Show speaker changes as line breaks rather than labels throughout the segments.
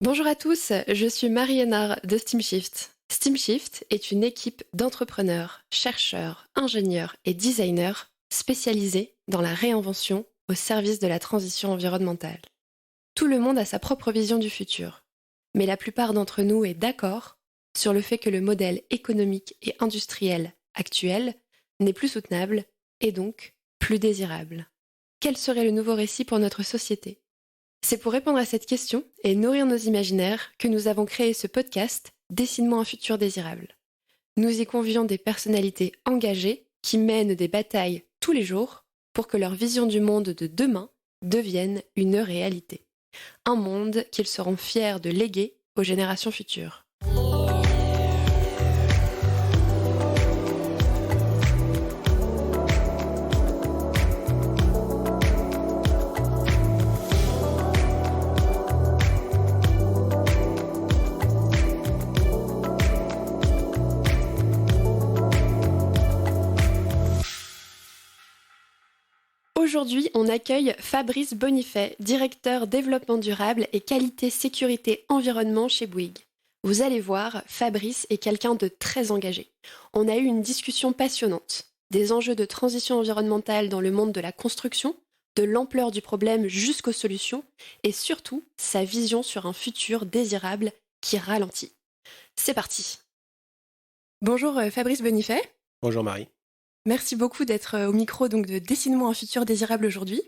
Bonjour à tous, je suis Marie Hénard de SteamShift. SteamShift est une équipe d'entrepreneurs, chercheurs, ingénieurs et designers spécialisés dans la réinvention au service de la transition environnementale. Tout le monde a sa propre vision du futur, mais la plupart d'entre nous est d'accord sur le fait que le modèle économique et industriel actuel n'est plus soutenable et donc plus désirable. Quel serait le nouveau récit pour notre société ? C'est pour répondre à cette question et nourrir nos imaginaires que nous avons créé ce podcast Dessine-moi un futur désirable. Nous y convions des personnalités engagées qui mènent des batailles tous les jours pour que leur vision du monde de demain devienne une réalité. Un monde qu'ils seront fiers de léguer aux générations futures. Aujourd'hui, on accueille Fabrice Bonifay, directeur développement durable et qualité sécurité environnement chez Bouygues. Vous allez voir, Fabrice est quelqu'un de très engagé. On a eu une discussion passionnante, des enjeux de transition environnementale dans le monde de la construction, de l'ampleur du problème jusqu'aux solutions, et surtout sa vision sur un futur désirable qui ralentit. C'est parti. Bonjour Fabrice Bonifay.
Bonjour Marie.
Merci beaucoup d'être au micro donc de Dessine-moi un futur désirable aujourd'hui.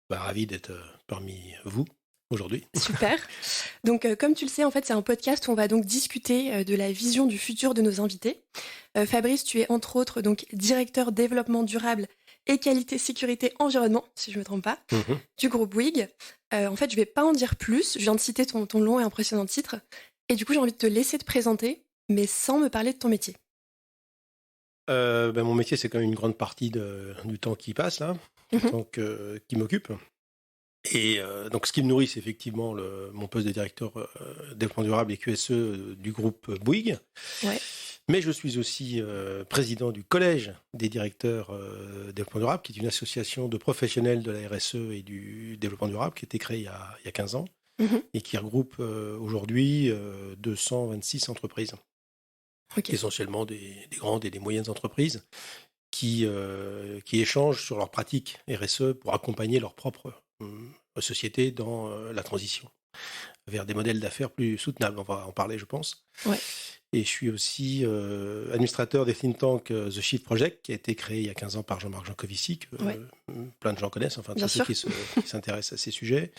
Ravi d'être parmi vous aujourd'hui.
Super. Donc comme tu le sais, en fait, c'est un podcast où on va donc discuter de la vision du futur de nos invités. Fabrice, tu es entre autres donc directeur développement durable et qualité sécurité environnement, si je ne me trompe pas, du groupe Bouygues. En fait, je ne vais pas en dire plus. Je viens de citer ton long et impressionnant titre. Et du coup, j'ai envie de te laisser te présenter, mais sans me parler de ton métier.
Mon métier, c'est quand même une grande partie du temps qui passe, là, du temps qui m'occupe. Et donc, ce qui me nourrit, c'est effectivement mon poste de directeur développement durable et QSE du groupe Bouygues.
Ouais.
Mais je suis aussi président du Collège des directeurs développement durable, qui est une association de professionnels de la RSE et du développement durable qui a été créée il y a 15 ans et qui regroupe aujourd'hui 226 entreprises.
Okay.
Essentiellement des grandes et des moyennes entreprises qui échangent sur leurs pratiques RSE pour accompagner leur propre société dans la transition vers des modèles d'affaires plus soutenables. On va en parler, je pense.
Ouais.
Et je suis aussi administrateur des think tank The Shift Project, qui a été créé il y a 15 ans par Jean-Marc Jancovici, que plein de gens connaissent, enfin tous ceux qui s'intéressent à ces sujets.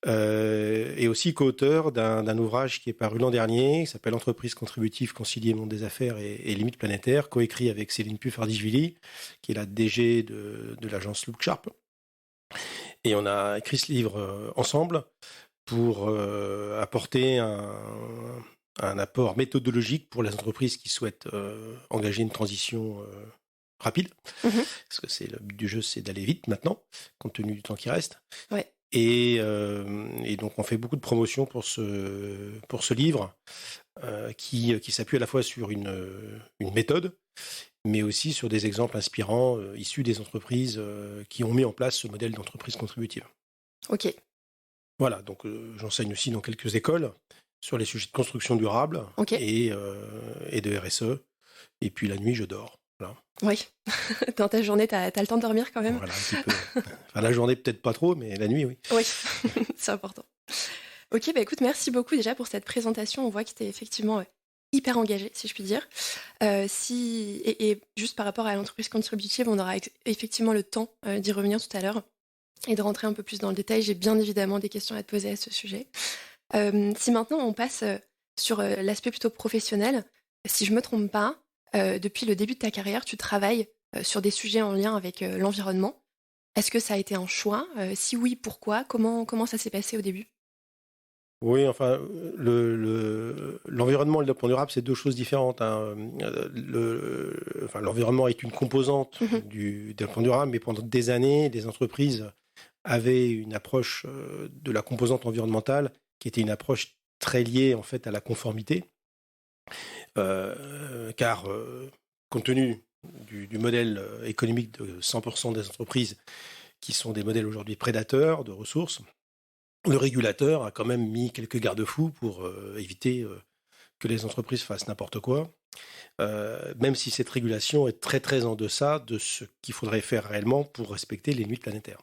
Et aussi co-auteur d'un ouvrage qui est paru l'an dernier, qui s'appelle Entreprise contributive, concilier monde des affaires et limites planétaires, coécrit avec Céline Puffardichvili, qui est la DG de l'agence Look Sharp. Et on a écrit ce livre ensemble pour apporter un apport méthodologique pour les entreprises qui souhaitent engager une transition rapide. Parce que le but du jeu, c'est d'aller vite maintenant, compte tenu du temps qui reste.
Ouais.
Et donc, on fait beaucoup de promotion pour ce livre qui s'appuie à la fois sur une méthode, mais aussi sur des exemples inspirants issus des entreprises qui ont mis en place ce modèle d'entreprise contributive.
Ok.
Voilà, donc j'enseigne aussi dans quelques écoles sur les sujets de construction durable et de RSE. Et puis la nuit, je dors. Voilà.
Oui, dans ta journée, t'as le temps de dormir quand même.
Voilà, un petit peu. Enfin, la journée, peut-être pas trop, mais la nuit, oui.
Oui, c'est important. Ok, bah écoute, merci beaucoup déjà pour cette présentation. On voit que tu es effectivement hyper engagé, si je puis dire. Et juste par rapport à l'entreprise contributive, on aura effectivement le temps d'y revenir tout à l'heure et de rentrer un peu plus dans le détail. J'ai bien évidemment des questions à te poser à ce sujet. Si maintenant on passe sur l'aspect plutôt professionnel, si je me trompe pas, depuis le début de ta carrière, tu travailles sur des sujets en lien avec l'environnement. Est-ce que ça a été un choix ? Si oui, pourquoi ? Comment ça s'est passé au début ?
Oui, enfin, l'environnement et le développement durable, c'est deux choses différentes. L'environnement est une composante du développement durable, mais pendant des années, les entreprises avaient une approche de la composante environnementale qui était une approche très liée en fait à la conformité, car compte tenu du modèle économique de 100% des entreprises qui sont des modèles aujourd'hui prédateurs de ressources, le régulateur a quand même mis quelques garde-fous pour éviter que les entreprises fassent n'importe quoi, même si cette régulation est très très en deçà de ce qu'il faudrait faire réellement pour respecter les limites planétaires.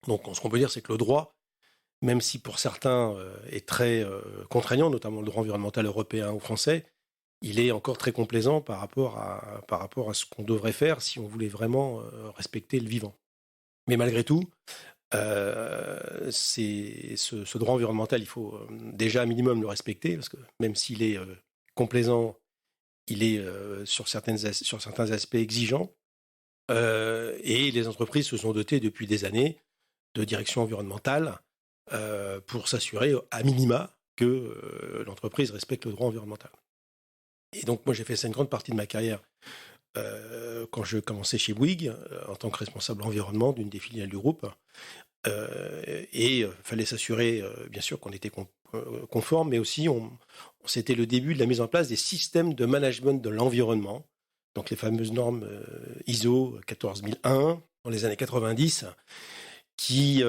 Donc ce qu'on peut dire, c'est que le droit, même si pour certains est très contraignant, notamment le droit environnemental européen ou français, il est encore très complaisant par rapport à ce qu'on devrait faire si on voulait vraiment respecter le vivant. Mais malgré tout, ce droit environnemental, il faut déjà un minimum le respecter, parce que même s'il est complaisant, il est sur certains aspects exigeant. Et les entreprises se sont dotées depuis des années de direction environnementale pour s'assurer à minima que l'entreprise respecte le droit environnemental. Et donc moi j'ai fait ça une grande partie de ma carrière quand je commençais chez Bouygues en tant que responsable environnement d'une des filiales du groupe. Et fallait s'assurer bien sûr qu'on était conforme, mais aussi c'était le début de la mise en place des systèmes de management de l'environnement, donc les fameuses normes ISO 14001 dans les années 90, qui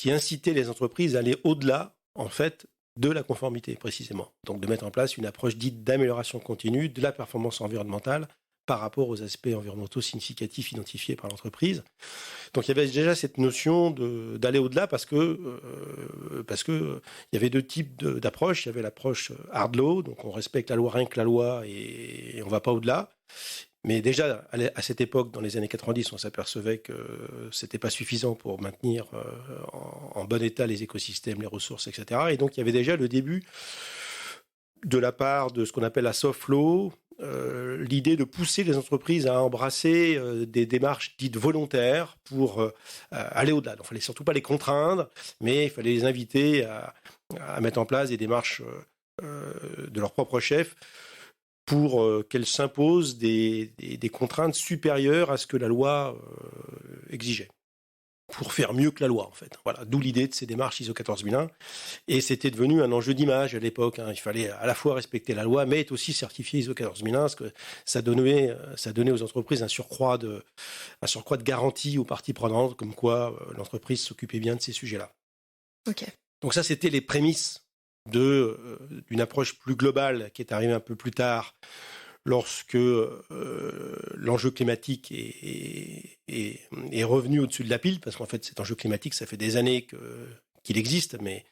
incitaient les entreprises à aller au-delà en fait de la conformité précisément, donc de mettre en place une approche dite d'amélioration continue de la performance environnementale par rapport aux aspects environnementaux significatifs identifiés par l'entreprise. Donc il y avait déjà cette notion d'aller au-delà parce que il y avait deux types d'approches. Il y avait l'approche hard law, donc on respecte la loi, rien que la loi, et on ne va pas au-delà. Mais déjà, à cette époque, dans les années 90, on s'apercevait que ce n'était pas suffisant pour maintenir en bon état les écosystèmes, les ressources, etc. Et donc il y avait déjà le début de la part de ce qu'on appelle la soft law, l'idée de pousser les entreprises à embrasser des démarches dites volontaires pour aller au-delà. Donc, il ne fallait surtout pas les contraindre, mais il fallait les inviter à mettre en place des démarches de leur propre chef pour qu'elles s'imposent des contraintes supérieures à ce que la loi exigeait, pour faire mieux que la loi, en fait. Voilà, d'où l'idée de ces démarches ISO 14001. Et c'était devenu un enjeu d'image à l'époque. Il fallait à la fois respecter la loi, mais être aussi certifié ISO 14001, parce que ça donnait aux entreprises un surcroît de garantie aux parties prenantes, comme quoi l'entreprise s'occupait bien de ces sujets-là.
Ok.
Donc ça, c'était les prémices d'une approche plus globale qui est arrivée un peu plus tard, lorsque l'enjeu climatique est revenu au-dessus de la pile, parce qu'en fait cet enjeu climatique, ça fait des années qu'il existe, mais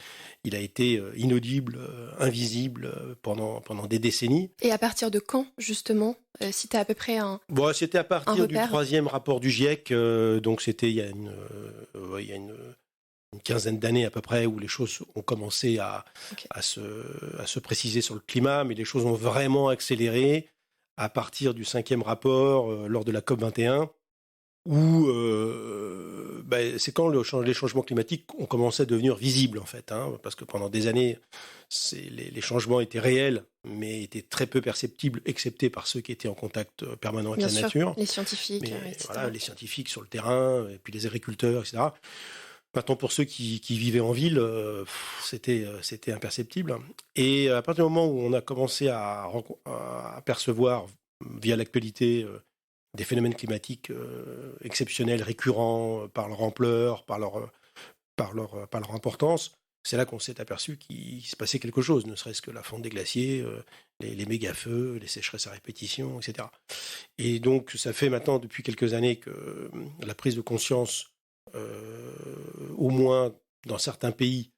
il a été inaudible, invisible pendant des décennies.
Et à partir de quand, justement, si tu as à peu près
c'était à partir du 3e rapport du GIEC, donc c'était il y a une quinzaine d'années à peu près, où les choses ont commencé à se préciser sur le climat, mais les choses ont vraiment accéléré à partir du 5e rapport lors de la COP21, où c'est quand les changements climatiques ont commencé à devenir visibles, en fait, parce que pendant des années, les changements étaient réels, mais étaient très peu perceptibles, excepté par ceux qui étaient en contact permanent avec la nature.
Les scientifiques,
etc. Voilà, les scientifiques sur le terrain, et puis les agriculteurs, etc. Maintenant, pour ceux qui vivaient en ville, c'était imperceptible. Et à partir du moment où on a commencé à percevoir, via l'actualité, des phénomènes climatiques exceptionnels, récurrents, par leur ampleur, par leur importance, c'est là qu'on s'est aperçu qu'il se passait quelque chose, ne serait-ce que la fonte des glaciers, les méga-feux, les sécheresses à répétition, etc. Et donc, ça fait maintenant, depuis quelques années, que la prise de conscience, au moins dans certains pays,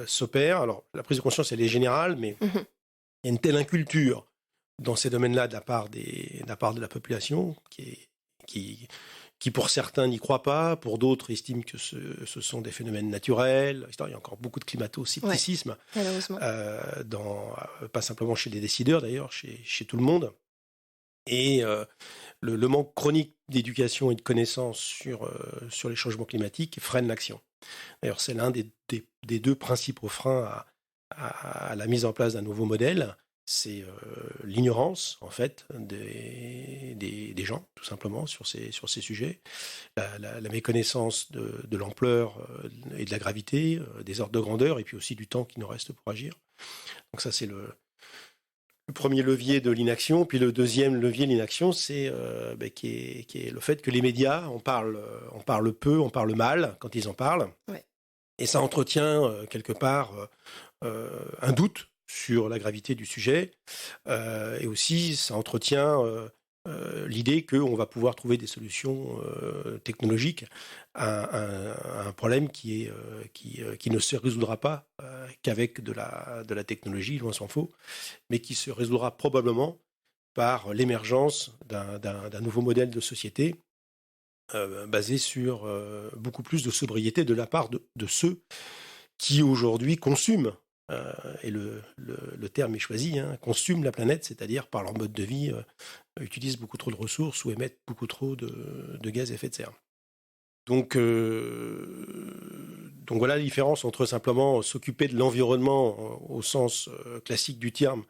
s'opère. Alors, la prise de conscience, elle est générale, mais il y a une telle inculture dans ces domaines-là de la part de la population qui pour certains n'y croient pas, pour d'autres estiment que ce sont des phénomènes naturels. Il y a encore beaucoup de climato-scepticisme,
malheureusement.
Pas simplement chez les décideurs d'ailleurs, chez tout le monde. Et le manque chronique d'éducation et de connaissances sur les changements climatiques freine l'action. D'ailleurs, c'est l'un des deux principaux freins à la mise en place d'un nouveau modèle. C'est l'ignorance, en fait, des gens, tout simplement, sur ces sujets. La méconnaissance de l'ampleur et de la gravité, des ordres de grandeur, et puis aussi du temps qui nous reste pour agir. Donc ça, c'est le premier levier de l'inaction. Puis le deuxième levier de l'inaction, c'est qui est le fait que les médias, on parle peu, on parle mal quand ils en parlent.
Ouais.
Et ça entretient quelque part un doute sur la gravité du sujet. Et aussi, ça entretient l'idée qu'on va pouvoir trouver des solutions technologiques à un problème qui ne se résoudra pas qu'avec de la technologie, loin s'en faut, mais qui se résoudra probablement par l'émergence d'un nouveau modèle de société basé sur beaucoup plus de sobriété de la part de ceux qui aujourd'hui consument, et le terme est choisi, consument la planète, c'est-à-dire par leur mode de vie, utilisent beaucoup trop de ressources ou émettent beaucoup trop de gaz à effet de serre. Donc voilà la différence entre simplement s'occuper de l'environnement au sens classique du terme,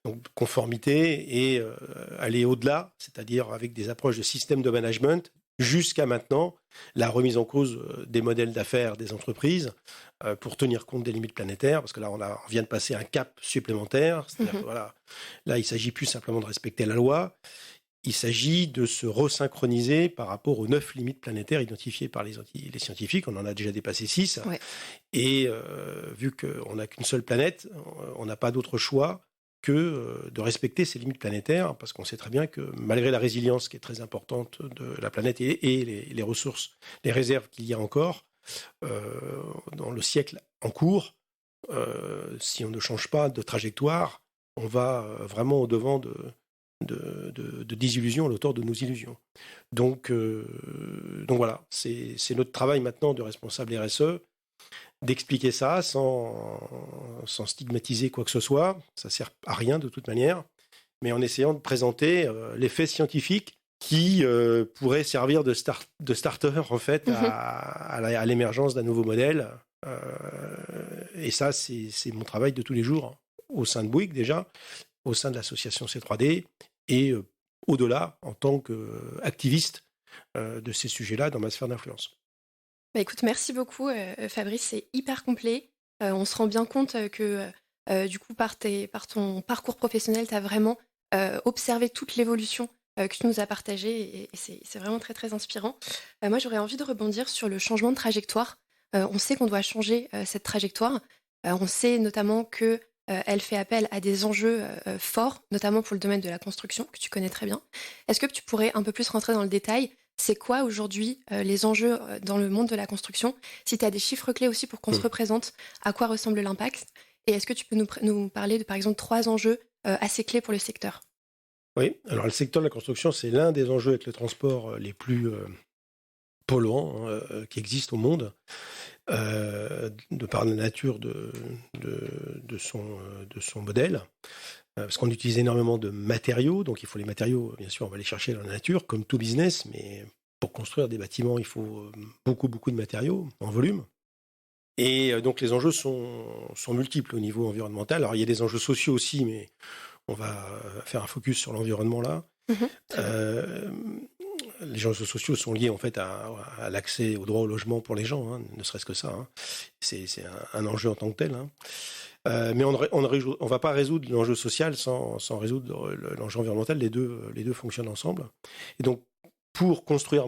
donc conformité, et aller au-delà, c'est-à-dire avec des approches de système de management, jusqu'à maintenant la remise en cause des modèles d'affaires des entreprises pour tenir compte des limites planétaires, parce que là on vient de passer un cap supplémentaire, c'est-à-dire que voilà, là il ne s'agit plus simplement de respecter la loi, il s'agit de se resynchroniser par rapport aux 9 limites planétaires identifiées par les scientifiques. On en a déjà dépassé 6. Ouais. Et vu qu'on n'a qu'une seule planète, on n'a pas d'autre choix que de respecter ces limites planétaires, parce qu'on sait très bien que malgré la résilience qui est très importante de la planète et les ressources, les réserves qu'il y a encore, dans le siècle en cours, si on ne change pas de trajectoire, on va vraiment au-devant de désillusion à l'auteur de nos illusions. Donc voilà, c'est notre travail maintenant de responsable RSE, d'expliquer ça sans stigmatiser quoi que ce soit. Ça ne sert à rien de toute manière, mais en essayant de présenter les faits scientifiques qui pourraient servir de starter en fait à l'émergence d'un nouveau modèle. Et ça, c'est mon travail de tous les jours, au sein de Bouygues déjà, au sein de l'association C3D, et au-delà en tant qu'activiste de ces sujets-là dans ma sphère d'influence.
Bah écoute, merci beaucoup Fabrice, c'est hyper complet. On se rend bien compte que du coup par ton parcours professionnel, tu as vraiment observé toute l'évolution que tu nous as partagée, et c'est vraiment très très inspirant. Moi j'aurais envie de rebondir sur le changement de trajectoire. On sait qu'on doit changer cette trajectoire. On sait notamment que elle fait appel à des enjeux forts, notamment pour le domaine de la construction, que tu connais très bien. Est-ce que tu pourrais un peu plus rentrer dans le détail? C'est quoi aujourd'hui les enjeux dans le monde de la construction? Si tu as des chiffres clés aussi pour qu'on se représente à quoi ressemble l'impact. Et est-ce que tu peux nous parler de, par exemple, 3 enjeux assez clés pour le secteur?
Oui, alors le secteur de la construction, c'est l'un des enjeux avec les transports les plus polluants qui existent au monde, de par la nature de son modèle. Parce qu'on utilise énormément de matériaux, donc il faut les matériaux, bien sûr, on va les chercher dans la nature, comme tout business, mais pour construire des bâtiments, il faut beaucoup de matériaux en volume. Et donc les enjeux sont multiples au niveau environnemental. Alors il y a des enjeux sociaux aussi, mais on va faire un focus sur l'environnement là. Les enjeux sociaux sont liés en fait à l'accès au droit au logement pour les gens, ne serait-ce que ça. C'est un enjeu en tant que tel. Mais on ne va pas résoudre l'enjeu social sans résoudre l'enjeu environnemental. Les deux fonctionnent ensemble. Et donc, pour construire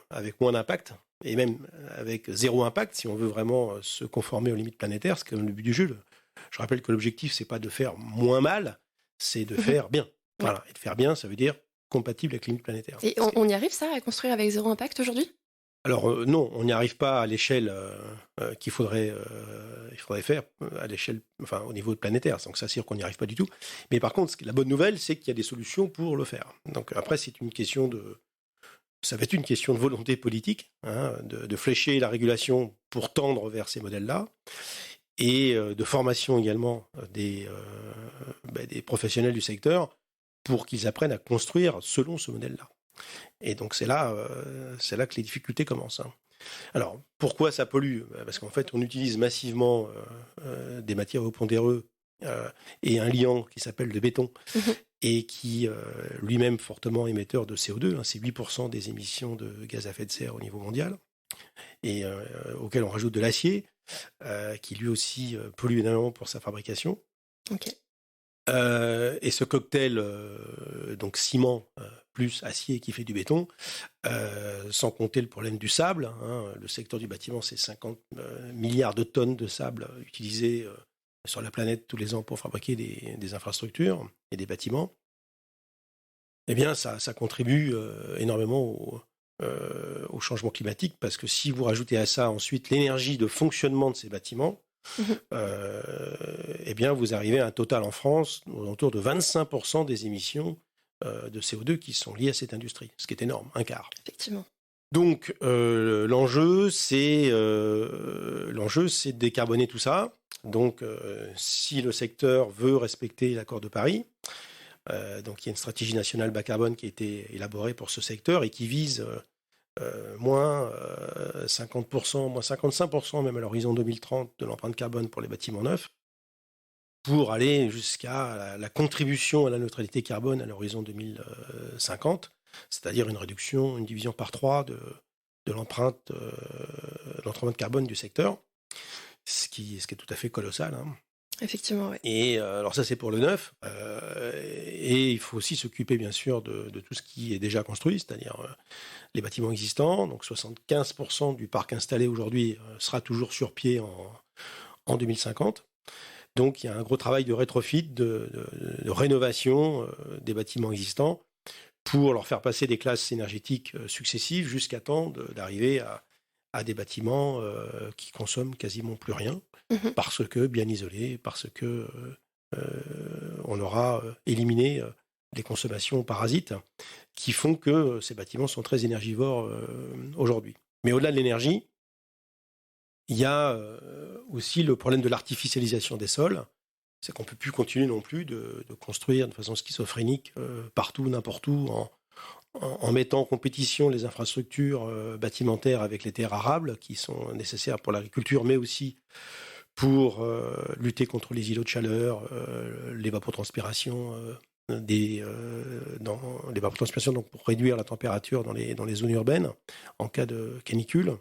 avec moins d'impact, et même avec zéro impact, si on veut vraiment se conformer aux limites planétaires, c'est comme le but du jeu. Je rappelle que l'objectif, c'est pas de faire moins mal, c'est de faire bien. Voilà. Et de faire bien, ça veut dire compatible avec les limites planétaires.
Et on y arrive ça, à construire avec zéro impact aujourd'hui ?
Alors non, on n'y arrive pas à l'échelle qu'il faudrait faire à l'échelle, enfin au niveau planétaire. Donc ça, c'est sûr qu'on n'y arrive pas du tout. Mais par contre, la bonne nouvelle, c'est qu'il y a des solutions pour le faire. Donc après, ça va être une question de volonté politique, de flécher la régulation pour tendre vers ces modèles-là, et de formation également des professionnels du secteur pour qu'ils apprennent à construire selon ce modèle-là. Et donc c'est là que les difficultés commencent. Alors pourquoi ça pollue ? Parce qu'en fait on utilise massivement des matériaux pondéreux et un liant qui s'appelle le béton et qui lui-même fortement émetteur de CO2, c'est 8% des émissions de gaz à effet de serre au niveau mondial, et auquel on rajoute de l'acier qui lui aussi pollue énormément pour sa fabrication. Et ce cocktail, donc ciment plus acier qui fait du béton, sans compter le problème du sable. Le secteur du bâtiment, c'est 50 milliards de tonnes de sable utilisées sur la planète tous les ans pour fabriquer des infrastructures et des bâtiments. Eh bien, ça contribue énormément au changement climatique, parce que si vous rajoutez à ça ensuite l'énergie de fonctionnement de ces bâtiments, eh bien, vous arrivez à un total en France autour de 25% des émissions de CO2 qui sont liées à cette industrie, ce qui est énorme, un quart.
Effectivement.
Donc, l'enjeu, c'est de décarboner tout ça. Donc, si le secteur veut respecter l'accord de Paris, donc il y a une stratégie nationale bas carbone qui a été élaborée pour ce secteur et qui vise moins 50%, moins 55% même à l'horizon 2030 de l'empreinte carbone pour les bâtiments neufs, pour aller jusqu'à la contribution à la neutralité carbone à l'horizon 2050, c'est-à-dire une division par 3 de l'empreinte carbone du secteur, ce qui est tout à fait colossal.
Effectivement, oui.
Et alors ça, c'est pour le neuf. Et il faut aussi s'occuper, bien sûr, de tout ce qui est déjà construit, c'est-à-dire les bâtiments existants. Donc 75% du parc installé aujourd'hui sera toujours sur pied en 2050. Donc il y a un gros travail de rétrofit, de rénovation des bâtiments existants pour leur faire passer des classes énergétiques successives jusqu'à temps d'arriver à des bâtiments qui consomment quasiment plus rien, parce que bien isolés, parce que on aura éliminé les consommations parasites qui font que ces bâtiments sont très énergivores aujourd'hui. Mais au-delà de l'énergie, il y a aussi le problème de l'artificialisation des sols. C'est qu'on ne peut plus continuer non plus de construire de façon schizophrénique partout, n'importe où, en mettant en compétition les infrastructures bâtimentaires avec les terres arables qui sont nécessaires pour l'agriculture, mais aussi pour lutter contre les îlots de chaleur, l'évapotranspiration, l'évapotranspiration, donc pour réduire la température dans les zones urbaines en cas de canicule.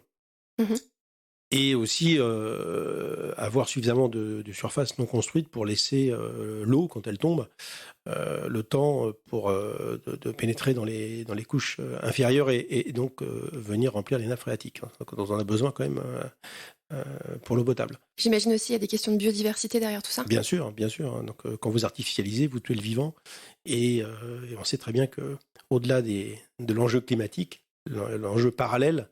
Et aussi avoir suffisamment de surfaces non construites pour laisser l'eau, quand elle tombe, le temps pour de pénétrer dans les couches inférieures et donc venir remplir les nappes phréatiques. Donc on en a besoin quand même pour l'eau potable.
J'imagine aussi qu'il y a des questions de biodiversité derrière tout ça.
Bien sûr, bien sûr. Donc quand vous artificialisez, vous tuez le vivant. Et on sait très bien qu'au-delà de l'enjeu climatique, l'enjeu parallèle,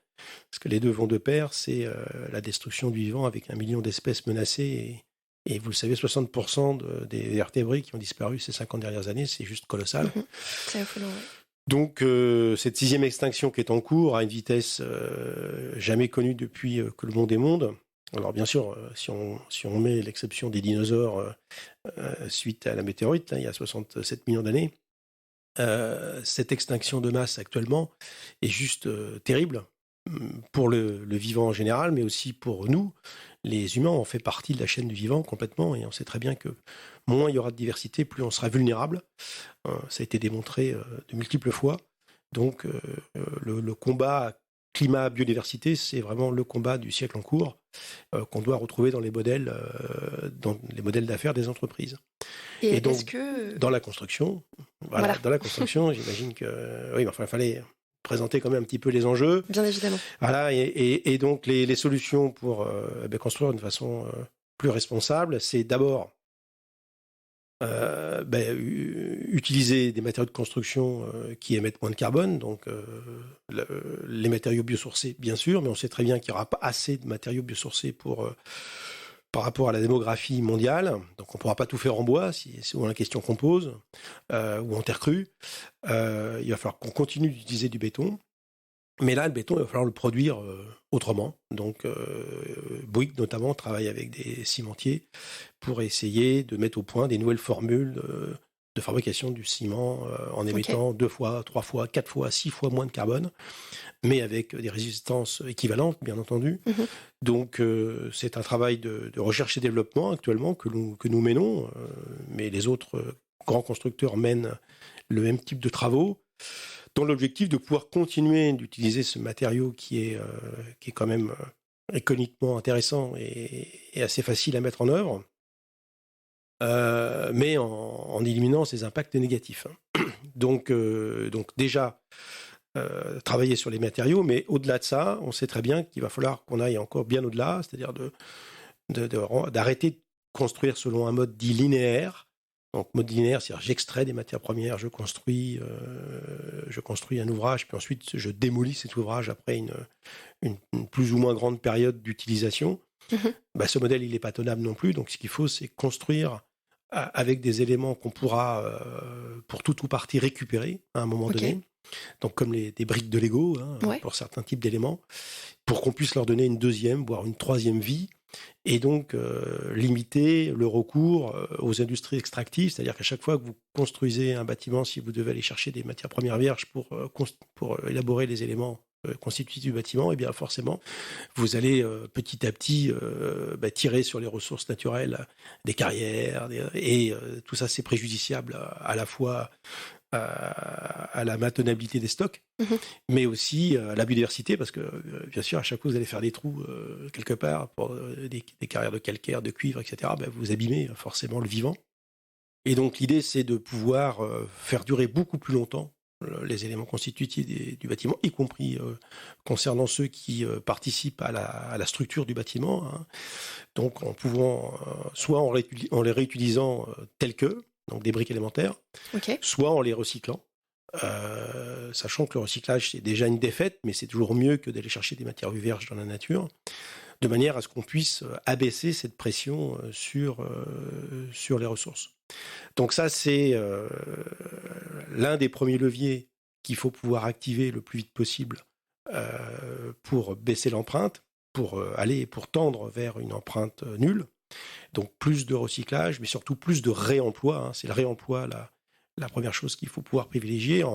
parce que les deux vont de pair, c'est la destruction du vivant avec 1 million d'espèces menacées. Et vous le savez, 60% des vertébrés qui ont disparu ces 50 dernières années, c'est juste colossal.
C'est affolant, ouais.
Donc cette 6e extinction qui est en cours à une vitesse jamais connue depuis que le monde est monde. Alors bien sûr, si on met l'exception des dinosaures suite à la météorite, là, il y a 67 millions d'années, cette extinction de masse actuellement est juste terrible pour le vivant en général, mais aussi pour nous, les humains. On fait partie de la chaîne du vivant complètement, et on sait très bien que moins il y aura de diversité, plus on sera vulnérable. Ça a été démontré de multiples fois. Donc le combat climat-biodiversité, c'est vraiment le combat du siècle en cours qu'on doit retrouver dans les modèles d'affaires des entreprises. Et donc, dans la construction, dans la construction, j'imagine que oui, enfin, il fallait présenter quand même un petit peu les enjeux.
Bien évidemment.
Voilà, et donc les solutions pour construire d'une façon plus responsable, c'est d'abord utiliser des matériaux de construction qui émettent moins de carbone, donc les matériaux biosourcés, bien sûr, mais on sait très bien qu'il n'y aura pas assez de matériaux biosourcés par rapport à la démographie mondiale. Donc on ne pourra pas tout faire en bois, c'est souvent la question qu'on pose, ou en terre crue. Il va falloir qu'on continue d'utiliser du béton. Mais là, le béton, il va falloir le produire autrement. Donc, Bouygues, notamment, travaille avec des cimentiers pour essayer de mettre au point des nouvelles formules de fabrication du ciment en émettant 2 fois, 3 fois, 4 fois, 6 fois moins de carbone, mais avec des résistances équivalentes, bien entendu. Donc, c'est un travail de recherche et développement actuellement que nous menons, mais les autres grands constructeurs mènent le même type de travaux, dans l'objectif de pouvoir continuer d'utiliser ce matériau qui est quand même économiquement intéressant et assez facile à mettre en œuvre, mais en éliminant ces impacts négatifs. Donc déjà, travailler sur les matériaux, mais au-delà de ça, on sait très bien qu'il va falloir qu'on aille encore bien au-delà, c'est-à-dire d'arrêter de construire selon un mode dit linéaire. Donc mode linéaire, c'est-à-dire j'extrais des matières premières, je construis un ouvrage, puis ensuite je démolis cet ouvrage après une plus ou moins grande période d'utilisation. Ce modèle, il n'est pas tenable non plus. Donc ce qu'il faut, c'est construire avec des éléments qu'on pourra, pour tout ou partie, récupérer à un moment donné. Donc comme des briques de Lego, pour certains types d'éléments, pour qu'on puisse leur donner une deuxième, voire une troisième vie, et donc limiter le recours aux industries extractives, c'est-à-dire qu'à chaque fois que vous construisez un bâtiment, si vous devez aller chercher des matières premières vierges pour élaborer les éléments constitutifs du bâtiment, et bien forcément, vous allez petit à petit tirer sur les ressources naturelles des carrières, et tout ça, c'est préjudiciable à la fois à la maintenabilité des stocks, mais aussi à la biodiversité, parce que bien sûr, à chaque fois que vous allez faire des trous quelque part pour des carrières de calcaire, de cuivre, etc., vous abîmez forcément le vivant. Et donc l'idée, c'est de pouvoir faire durer beaucoup plus longtemps les éléments constitutifs du bâtiment, y compris concernant ceux qui participent à la structure du bâtiment. Donc en pouvant, soit en les réutilisant tels que, donc des briques élémentaires, soit en les recyclant, sachant que le recyclage, c'est déjà une défaite, mais c'est toujours mieux que d'aller chercher des matières vierges dans la nature, de manière à ce qu'on puisse abaisser cette pression sur les ressources. Donc ça, c'est l'un des premiers leviers qu'il faut pouvoir activer le plus vite possible pour baisser l'empreinte, pour tendre vers une empreinte nulle. Donc plus de recyclage, mais surtout plus de réemploi. C'est le réemploi la première chose qu'il faut pouvoir privilégier.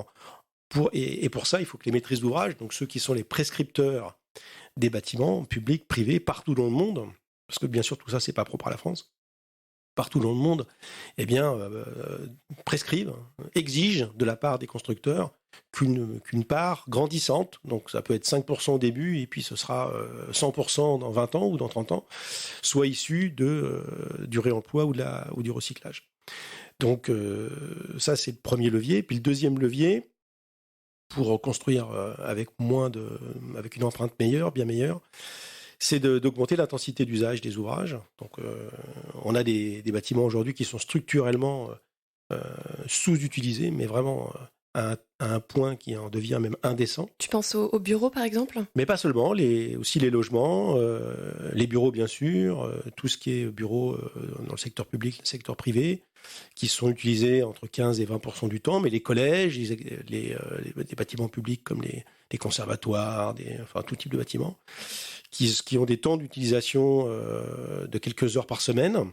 Et pour ça, il faut que les maîtrises d'ouvrage, donc ceux qui sont les prescripteurs des bâtiments publics, privés, partout dans le monde, parce que bien sûr tout ça, c'est pas propre à la France, partout dans le monde, prescrivent, exigent de la part des constructeurs qu'une part grandissante, donc ça peut être 5% au début, et puis ce sera 100% dans 20 ans ou dans 30 ans, soit issue du réemploi ou du recyclage. Donc ça, c'est le premier levier. Puis le deuxième levier, pour construire avec une empreinte bien meilleure, c'est d'augmenter l'intensité d'usage des ouvrages. Donc, on a des bâtiments aujourd'hui qui sont structurellement sous-utilisés, mais vraiment à un point qui en devient même indécent.
Tu penses aux bureaux, par exemple ?
Mais pas seulement, aussi les logements, les bureaux, bien sûr, tout ce qui est bureaux dans le secteur public, le secteur privé, qui sont utilisés entre 15 et 20% du temps, mais les collèges, les bâtiments publics comme les conservatoires, tout type de bâtiments, qui ont des temps d'utilisation de quelques heures par semaine,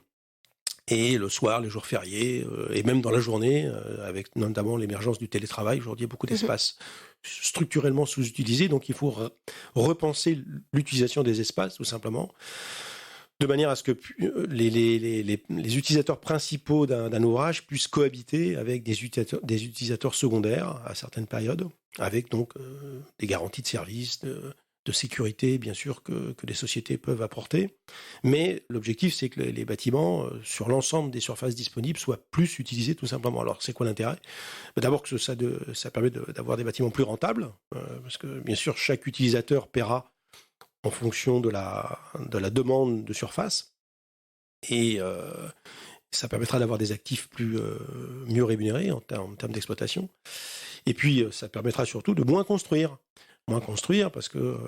et le soir, les jours fériés, et même dans la journée, avec notamment l'émergence du télétravail. Aujourd'hui, il y a beaucoup d'espaces structurellement sous-utilisés, donc il faut repenser l'utilisation des espaces, tout simplement, de manière à ce que les utilisateurs principaux d'un ouvrage puissent cohabiter avec des utilisateurs secondaires à certaines périodes, avec donc des garanties de service, de sécurité, bien sûr, que les sociétés peuvent apporter. Mais l'objectif, c'est que les bâtiments, sur l'ensemble des surfaces disponibles, soient plus utilisés, tout simplement. Alors, c'est quoi l'intérêt ? D'abord, que ça permet d'avoir des bâtiments plus rentables, parce que, bien sûr, chaque utilisateur paiera en fonction de la demande de surface. Et ça permettra d'avoir des actifs mieux rémunérés en termes d'exploitation. Et puis, ça permettra surtout de moins construire parce que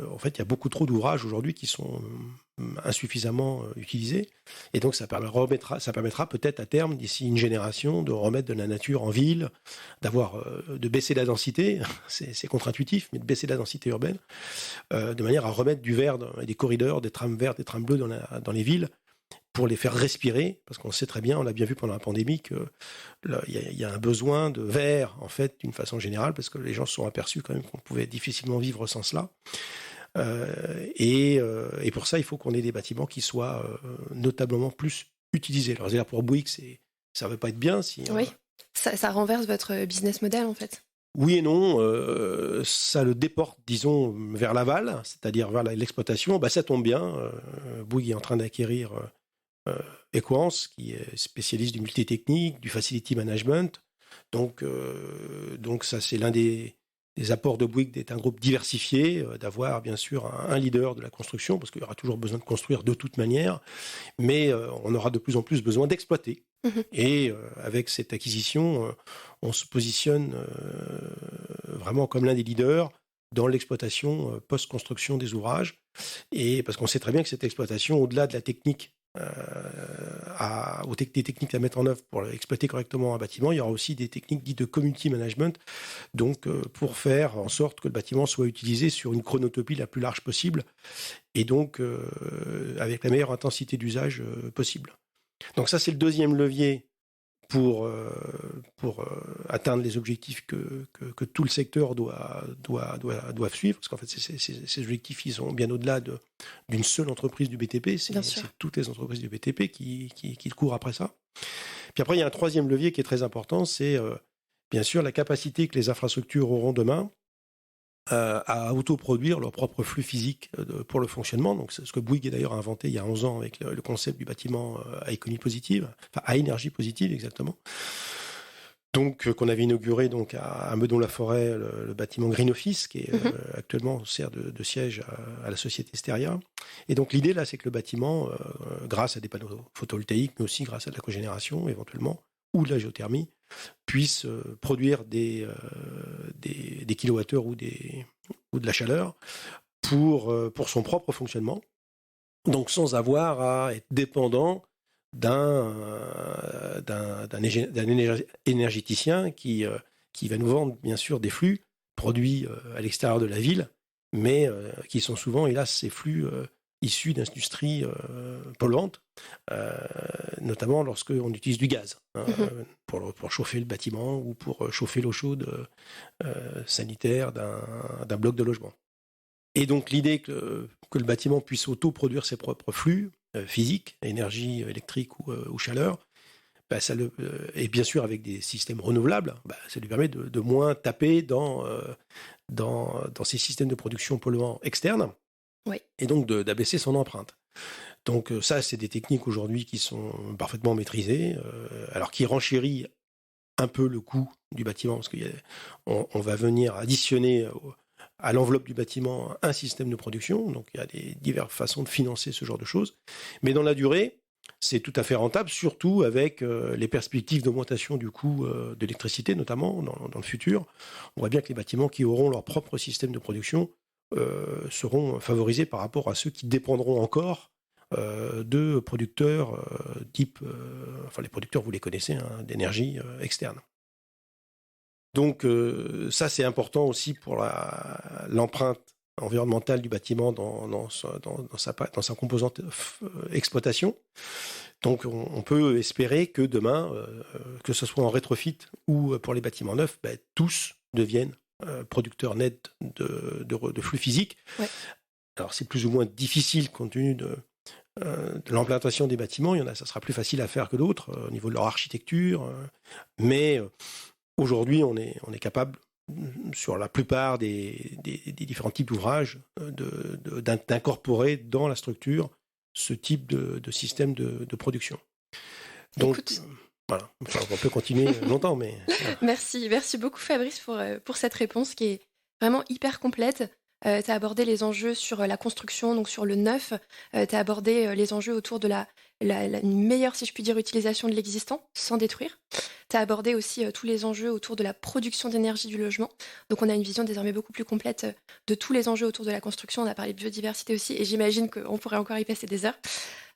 en fait, il y a beaucoup trop d'ouvrages aujourd'hui qui sont insuffisamment utilisés. Et donc, ça permettra peut-être à terme, d'ici une génération, de remettre de la nature en ville, de baisser la densité, c'est contre-intuitif, mais de baisser la densité urbaine, de manière à remettre du vert, des corridors, des trams verts, des trams bleus dans les villes, pour les faire respirer, parce qu'on sait très bien, on l'a bien vu pendant la pandémie, qu'il y a un besoin de verre, en fait, d'une façon générale, parce que les gens se sont aperçus quand même qu'on pouvait difficilement vivre sans cela. Et pour ça, il faut qu'on ait des bâtiments qui soient notablement plus utilisés. Alors, c'est-à-dire pour Bouygues, ça ne veut pas être bien.
Oui, ça renverse votre business model, en fait.
Oui et non, ça le déporte, disons, vers l'aval, c'est-à-dire vers l'exploitation. Ça tombe bien, Bouygues est en train d'acquérir Equance, qui est spécialiste du multitechnique, du facility management. Donc ça, c'est l'un des apports de Bouygues d'être un groupe diversifié, d'avoir bien sûr un leader de la construction, parce qu'il y aura toujours besoin de construire de toute manière, mais on aura de plus en plus besoin d'exploiter. Et avec cette acquisition, on se positionne vraiment comme l'un des leaders dans l'exploitation post-construction des ouvrages. Et parce qu'on sait très bien que cette exploitation, au-delà de la technique, des techniques à mettre en œuvre pour exploiter correctement un bâtiment, il y aura aussi des techniques dites de community management, donc pour faire en sorte que le bâtiment soit utilisé sur une chronotopie la plus large possible, et donc avec la meilleure intensité d'usage possible. Donc ça, c'est le deuxième levier pour atteindre les objectifs que tout le secteur doit suivre, parce qu'en fait, ces objectifs, ils sont bien au-delà d'une seule entreprise du BTP, c'est toutes les entreprises du BTP qui courent après ça. Puis après, il y a un troisième levier qui est très important, c'est bien sûr la capacité que les infrastructures auront demain à autoproduire leur propre flux physique pour le fonctionnement. Donc, c'est ce que Bouygues d'ailleurs a inventé il y a 11 ans avec le concept du bâtiment à économie positive, enfin à énergie positive exactement. Donc, qu'on avait inauguré donc à Meudon-la-Forêt le bâtiment Green Office, qui est actuellement sert de siège à la société Steria. Et donc, l'idée là, c'est que le bâtiment, grâce à des panneaux photovoltaïques, mais aussi grâce à de la cogénération éventuellement, ou de la géothermie, puisse produire des kilowattheures ou de la chaleur pour son propre fonctionnement, donc sans avoir à être dépendant d'un énergéticien qui va nous vendre bien sûr des flux produits à l'extérieur de la ville, mais qui sont souvent, hélas, ces flux issus d'industries polluantes, notamment lorsqu'on utilise du gaz pour chauffer le bâtiment ou pour chauffer l'eau chaude sanitaire d'un bloc de logement. Et donc l'idée que le bâtiment puisse autoproduire ses propres flux physiques, énergie électrique ou chaleur, et bien sûr avec des systèmes renouvelables, ça lui permet de moins taper dans ces systèmes de production polluants externes, et donc d'abaisser son empreinte. Donc ça, c'est des techniques aujourd'hui qui sont parfaitement maîtrisées, alors qui renchérit un peu le coût du bâtiment, parce qu'on va venir additionner à l'enveloppe du bâtiment un système de production, donc il y a des diverses façons de financer ce genre de choses. Mais dans la durée, c'est tout à fait rentable, surtout avec les perspectives d'augmentation du coût de l'électricité, notamment dans le futur. On voit bien que les bâtiments qui auront leur propre système de production seront favorisés par rapport à ceux qui dépendront encore de producteurs type, enfin les producteurs vous les connaissez, d'énergie externe. Donc ça c'est important aussi pour l'empreinte environnementale du bâtiment dans sa composante exploitation. Donc on peut espérer que demain, que ce soit en rétrofit ou pour les bâtiments neufs, tous deviennent producteurs nets de flux physiques. Alors c'est plus ou moins difficile compte tenu de l'implantation des bâtiments. Il y en a, ça sera plus facile à faire que d'autres au niveau de leur architecture, mais aujourd'hui on est capable sur la plupart des différents types d'ouvrages d'incorporer dans la structure ce type de système de production. Donc voilà, on peut continuer longtemps, mais
Merci beaucoup Fabrice pour cette réponse qui est vraiment hyper complète. Tu as abordé les enjeux sur la construction, donc sur le neuf. Tu as abordé les enjeux autour de la meilleure, si je puis dire, utilisation de l'existant sans détruire. Tu as abordé aussi tous les enjeux autour de la production d'énergie du logement. Donc on a une vision désormais beaucoup plus complète de tous les enjeux autour de la construction. On a parlé de biodiversité aussi et j'imagine qu'on pourrait encore y passer des heures.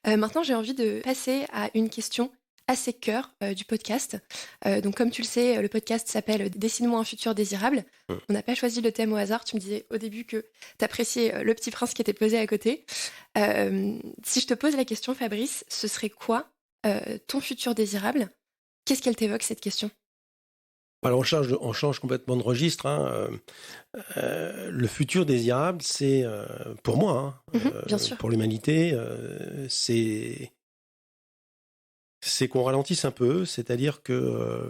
Maintenant, j'ai envie de passer à une question assez cœur du podcast. Donc comme tu le sais, le podcast s'appelle « Dessine-moi un futur désirable ». On n'a pas choisi le thème au hasard. Tu me disais au début que tu appréciais Le Petit Prince qui était posé à côté. Si je te pose la question, Fabrice, ce serait quoi ton futur désirable ? Qu'est-ce qu'elle t'évoque, cette question ?
Alors on change complètement de registre. Le futur désirable, c'est pour moi,
bien sûr.
Pour l'humanité, c'est qu'on ralentisse un peu, c'est-à-dire que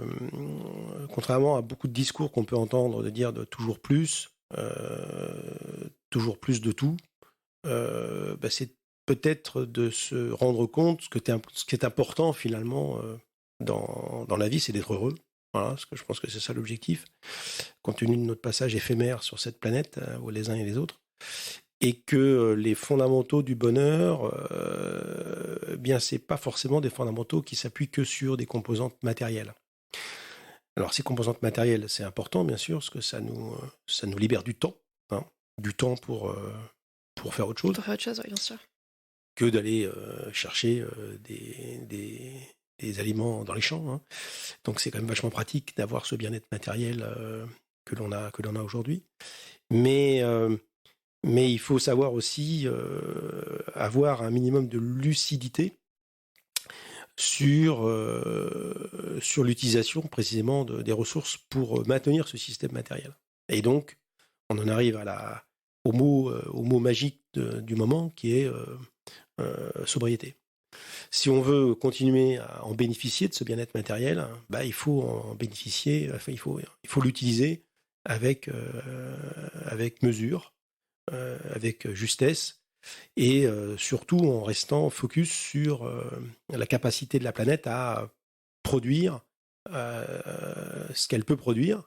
contrairement à beaucoup de discours qu'on peut entendre de dire de toujours plus de tout, c'est peut-être de se rendre compte ce qui est important finalement dans la vie, c'est d'être heureux. Voilà, parce que je pense que c'est ça l'objectif, compte tenu de notre passage éphémère sur cette planète, les uns et les autres. Et que les fondamentaux du bonheur, bien, c'est pas forcément des fondamentaux qui s'appuient que sur des composantes matérielles. Alors, ces composantes matérielles, c'est important, bien sûr, parce que ça nous libère du temps, hein, du temps pour faire autre chose.
Pour faire autre chose, oui, bien sûr.
Que d'aller chercher des aliments dans les champs. Hein. Donc, c'est quand même vachement pratique d'avoir ce bien-être matériel que l'on a aujourd'hui. Mais il faut savoir aussi avoir un minimum de lucidité sur l'utilisation précisément des ressources pour maintenir ce système matériel. Et donc, on en arrive au mot magique du moment qui est sobriété. Si on veut continuer à en bénéficier de ce bien-être matériel, il faut en bénéficier, il faut l'utiliser avec mesure, avec justesse, et surtout en restant focus sur la capacité de la planète à produire ce qu'elle peut produire,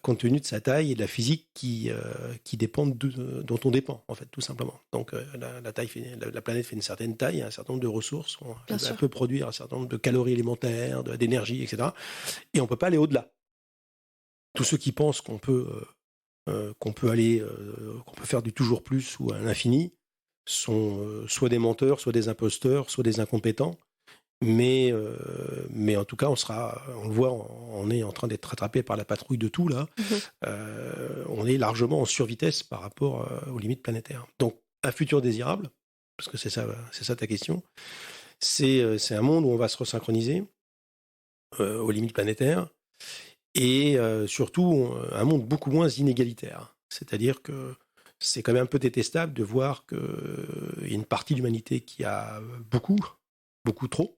compte tenu de sa taille et de la physique dont on dépend, en fait, tout simplement. Donc la planète fait une certaine taille, un certain nombre de ressources, elle peut produire un certain nombre de calories élémentaires, d'énergie, etc. Et on ne peut pas aller au-delà. Tous ceux qui pensent qu'on peut faire du toujours plus ou à l'infini sont soit des menteurs, soit des imposteurs, soit des incompétents. Mais en tout cas, on le voit, on est en train d'être rattrapé par la patrouille de tout, là. On est largement en survitesse par rapport aux limites planétaires. Donc, un futur désirable, parce que c'est ça ta question, c'est un monde où on va se resynchroniser aux limites planétaires, et surtout un monde beaucoup moins inégalitaire. C'est-à-dire que c'est quand même un peu détestable de voir qu'il y a une partie de l'humanité qui a beaucoup trop,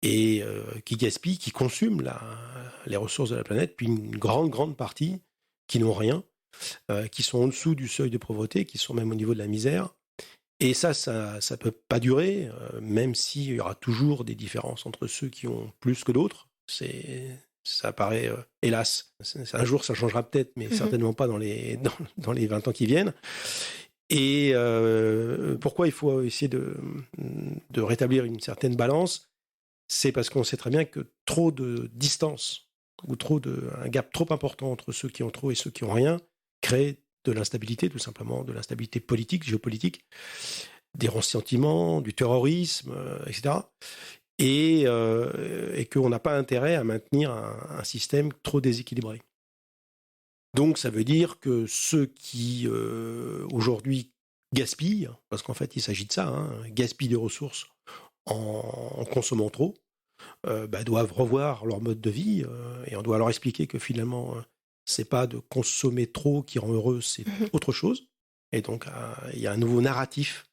et qui gaspille, qui consume les ressources de la planète, puis une grande partie qui n'ont rien, qui sont en dessous du seuil de pauvreté, qui sont même au niveau de la misère. Et ça peut pas durer, même s'il y aura toujours des différences entre ceux qui ont plus que d'autres. Ça paraît, hélas, un jour ça changera peut-être, mais certainement pas dans les 20 ans qui viennent. Et pourquoi il faut essayer de rétablir une certaine balance? C'est parce qu'on sait très bien que trop de distance ou un gap trop important entre ceux qui ont trop et ceux qui ont rien crée de l'instabilité, tout simplement, de l'instabilité politique, géopolitique, des ressentiments, du terrorisme, etc. Et qu'on n'a pas intérêt à maintenir un système trop déséquilibré. Donc ça veut dire que ceux qui aujourd'hui gaspillent, parce qu'en fait il s'agit de ça, gaspillent des ressources en consommant trop, doivent revoir leur mode de vie, et on doit leur expliquer que finalement c'est pas de consommer trop qui rend heureux, c'est autre chose. Et donc il y a un nouveau narratif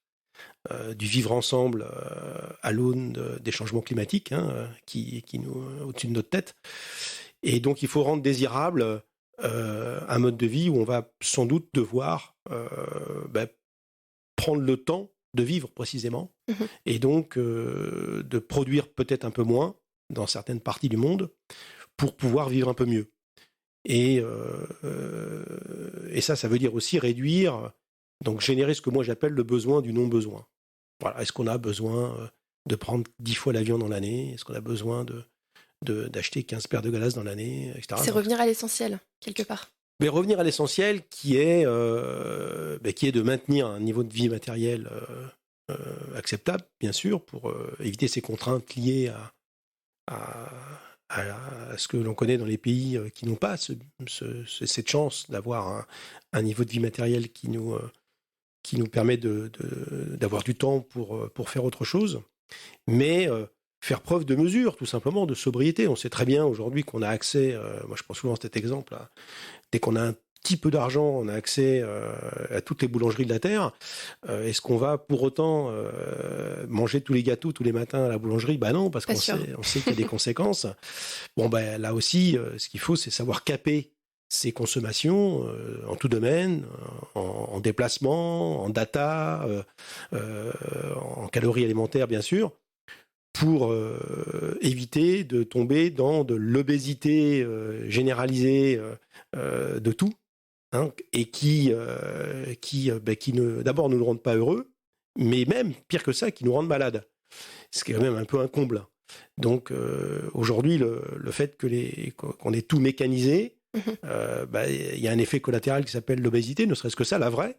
du vivre ensemble à l'aune des changements climatiques qui nous au-dessus de notre tête. Et donc il faut rendre désirable un mode de vie où on va sans doute devoir prendre le temps de vivre précisément, et donc de produire peut-être un peu moins dans certaines parties du monde pour pouvoir vivre un peu mieux. Et ça veut dire aussi réduire, donc générer ce que moi j'appelle le besoin du non-besoin. Voilà. Est-ce qu'on a besoin de prendre 10 fois l'avion dans l'année? Est-ce qu'on a besoin d'acheter 15 paires de glaces dans l'année, etc.
C'est revenir à l'essentiel, quelque part.
Mais revenir à l'essentiel qui est de maintenir un niveau de vie matériel acceptable, bien sûr, pour éviter ces contraintes liées à ce que l'on connaît dans les pays qui n'ont pas cette chance d'avoir un niveau de vie matériel qui nous permet d'avoir du temps pour faire autre chose. Mais faire preuve de mesure, tout simplement, de sobriété. On sait très bien aujourd'hui qu'on a accès, moi je prends souvent cet exemple, dès qu'on a un petit peu d'argent, on a accès à toutes les boulangeries de la Terre. Est-ce qu'on va pour autant manger tous les gâteaux tous les matins à la boulangerie? Non, parce qu'on sait qu'il y a des conséquences. Là aussi, ce qu'il faut, c'est savoir caper ses consommations en tout domaine, en déplacement, en data, en calories alimentaires bien sûr, pour éviter de tomber dans de l'obésité généralisée de tout, hein, et qui d'abord ne nous rendent pas heureux, mais même, pire que ça, qui nous rendent malades. Ce qui est quand même un peu un comble. Donc aujourd'hui, le fait qu'on ait tout mécanisé, il y a un effet collatéral qui s'appelle l'obésité, ne serait-ce que ça, la vraie,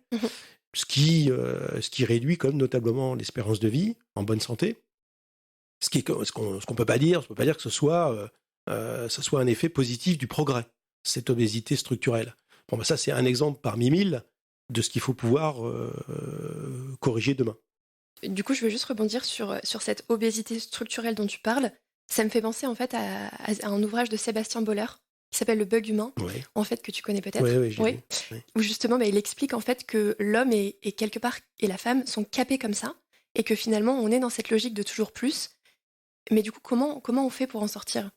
ce qui réduit comme notablement l'espérance de vie en bonne santé. Ce qu'on peut pas dire, on peut pas dire que ce soit un effet positif du progrès, cette obésité structurelle. Bon, ça c'est un exemple parmi 1000 de ce qu'il faut pouvoir corriger demain.
Du coup, je veux juste rebondir sur cette obésité structurelle dont tu parles. Ça me fait penser en fait à un ouvrage de Sébastien Boller qui s'appelle Le Bug humain, en fait, que tu connais peut-être.
Oui,
oui. Où justement, il explique en fait que l'homme et quelque part et la femme sont capés comme ça, et que finalement, on est dans cette logique de toujours plus. Mais du coup, comment on fait pour en sortir ?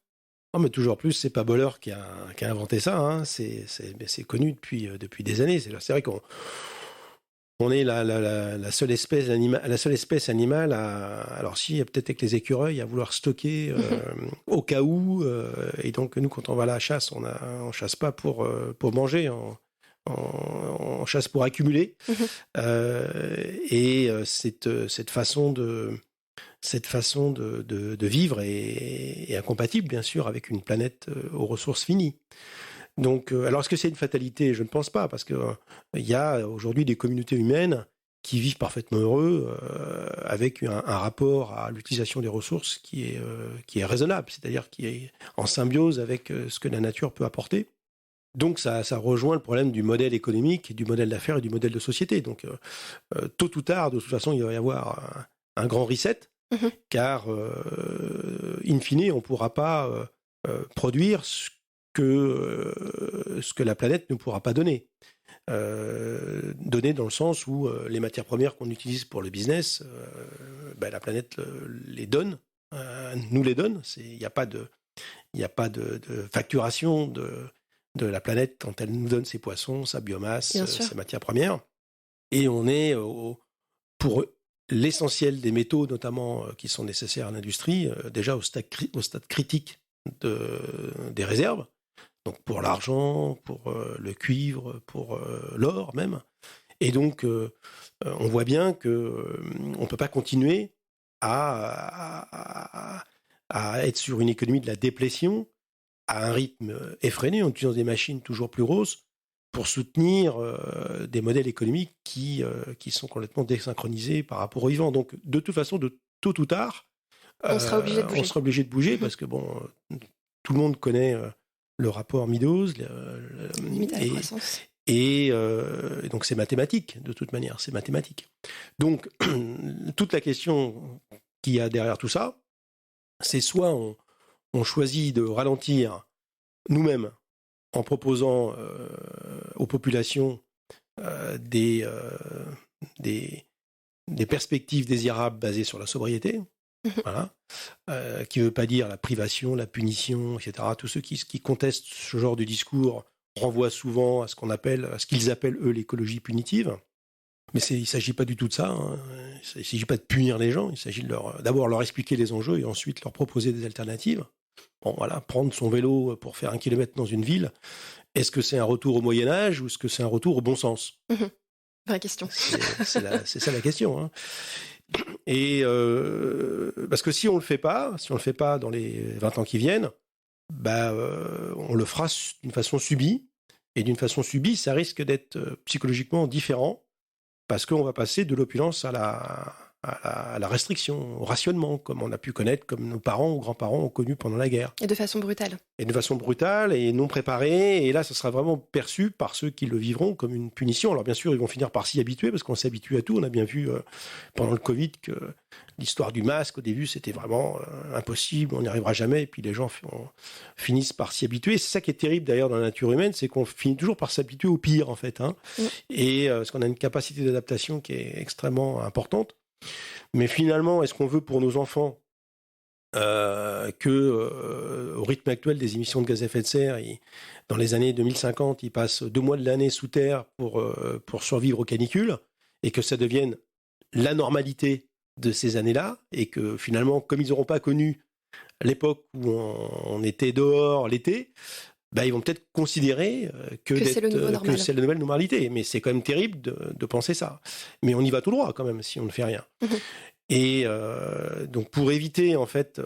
Non, mais toujours plus, c'est pas Boller qui a inventé ça. Hein. C'est connu depuis des années. C'est vrai qu'on est la seule espèce animale alors si, peut-être avec les écureuils, à vouloir stocker au cas où. Et donc, nous, quand on va à la chasse, on chasse pas pour manger, on chasse pour accumuler. Et cette façon de vivre est incompatible, bien sûr, avec une planète aux ressources finies. Donc, alors, est-ce que c'est une fatalité ? Je ne pense pas, parce qu'il y a aujourd'hui des communautés humaines qui vivent parfaitement heureux avec un rapport à l'utilisation des ressources qui est raisonnable, c'est-à-dire qui est en symbiose avec ce que la nature peut apporter. Donc, ça rejoint le problème du modèle économique, du modèle d'affaires et du modèle de société. Donc, tôt ou tard, de toute façon, il va y avoir un grand reset, car, in fine, on ne pourra pas produire ce que la planète ne pourra pas donner. Donner dans le sens où les matières premières qu'on utilise pour le business, la planète les donne, nous les donne. Il n'y a pas de facturation de la planète quand elle nous donne ses poissons, sa biomasse, ses matières premières. Et on est pour l'essentiel des métaux, notamment qui sont nécessaires à l'industrie, déjà au stade critique des réserves. Donc pour l'argent, pour le cuivre, pour l'or même. Et donc, on voit bien qu'on ne peut pas continuer à être sur une économie de la déplétion à un rythme effréné, en utilisant des machines toujours plus grosses, pour soutenir des modèles économiques qui sont complètement désynchronisés par rapport aux vivants. Donc, de toute façon, de tôt ou tard,
on sera
obligé de bouger parce que, tout le monde connaît le rapport Meadows.
Limite à la croissance.
Et donc, c'est mathématique, de toute manière, c'est mathématique. Donc, toute la question qu'il y a derrière tout ça, c'est soit on choisit de ralentir nous-mêmes en proposant aux populations des perspectives désirables basées sur la sobriété, voilà, qui ne veut pas dire la privation, la punition, etc. Tous ceux qui contestent ce genre de discours renvoient souvent à ce qu'ils appellent eux l'écologie punitive. Mais il ne s'agit pas du tout de ça. Hein. Il ne s'agit pas de punir les gens. Il s'agit d'abord leur expliquer les enjeux et ensuite leur proposer des alternatives. Bon, voilà, prendre son vélo pour faire 1 kilomètre dans une ville, est-ce que c'est un retour au Moyen-Âge ou est-ce que c'est un retour au bon sens ?
Vraie question.
C'est ça la question. Hein. Et parce que si on le fait pas dans les 20 ans qui viennent, on le fera d'une façon subie. Et d'une façon subie, ça risque d'être psychologiquement différent parce qu'on va passer de l'opulence à la restriction, au rationnement, comme on a pu connaître, comme nos parents ou grands-parents ont connu pendant la guerre.
Et de façon brutale.
Et de façon brutale et non préparée. Et là, ça sera vraiment perçu par ceux qui le vivront comme une punition. Alors bien sûr, ils vont finir par s'y habituer parce qu'on s'habitue à tout. On a bien vu pendant le Covid que l'histoire du masque, au début, c'était vraiment impossible, on n'y arrivera jamais. Et puis les gens finissent par s'y habituer. C'est ça qui est terrible d'ailleurs dans la nature humaine, c'est qu'on finit toujours par s'habituer au pire en fait. Hein. Et parce qu'on a une capacité d'adaptation qui est extrêmement importante. Mais finalement, est-ce qu'on veut pour nos enfants Au rythme actuel des émissions de gaz à effet de serre, dans les années 2050, ils passent 2 mois de l'année sous terre pour survivre aux canicules, et que ça devienne la normalité de ces années-là, et que finalement, comme ils n'auront pas connu l'époque où on était dehors l'été, ils vont peut-être considérer que c'est la nouvelle normalité. Mais c'est quand même terrible de penser ça. Mais on y va tout droit quand même si on ne fait rien. Et donc pour éviter en fait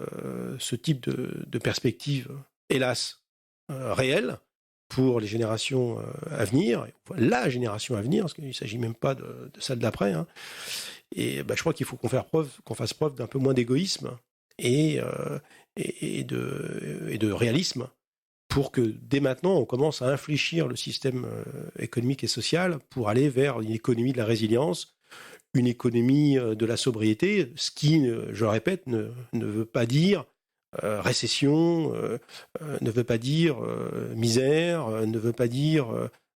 ce type de perspective, hélas, réelle pour les générations à venir, la génération à venir, parce qu'il ne s'agit même pas de celle d'après, hein. Et je crois qu'il faut qu'on fasse preuve d'un peu moins d'égoïsme et de réalisme, pour que dès maintenant, on commence à infléchir le système économique et social pour aller vers une économie de la résilience, une économie de la sobriété, ce qui, je le répète, ne veut pas dire récession, ne veut pas dire misère, ne veut pas dire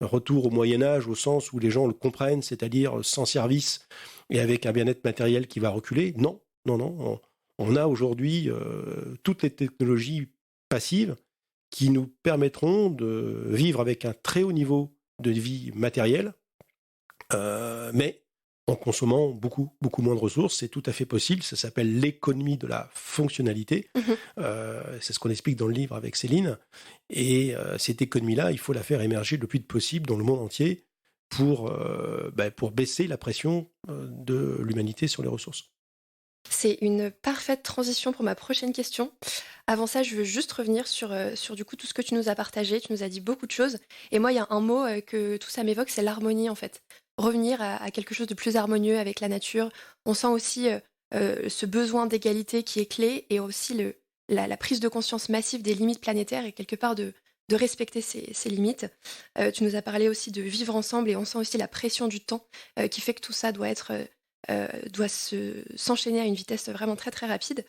retour au Moyen-Âge au sens où les gens le comprennent, c'est-à-dire sans service et avec un bien-être matériel qui va reculer. Non. On a aujourd'hui toutes les technologies passives qui nous permettront de vivre avec un très haut niveau de vie matérielle, mais en consommant beaucoup, beaucoup moins de ressources. C'est tout à fait possible. Ça s'appelle l'économie de la fonctionnalité. C'est ce qu'on explique dans le livre avec Céline. Et cette économie-là, il faut la faire émerger le plus vite possible dans le monde entier pour baisser la pression de l'humanité sur les ressources.
C'est une parfaite transition pour ma prochaine question. Avant ça, je veux juste revenir sur du coup tout ce que tu nous as partagé. Tu nous as dit beaucoup de choses. Et moi, il y a un mot que tout ça m'évoque, c'est l'harmonie en fait. Revenir à quelque chose de plus harmonieux avec la nature. On sent aussi ce besoin d'égalité qui est clé, et aussi la prise de conscience massive des limites planétaires et quelque part de respecter ces limites. Tu nous as parlé aussi de vivre ensemble, et on sent aussi la pression du temps qui fait que tout ça doit s'enchaîner à une vitesse vraiment très très rapide.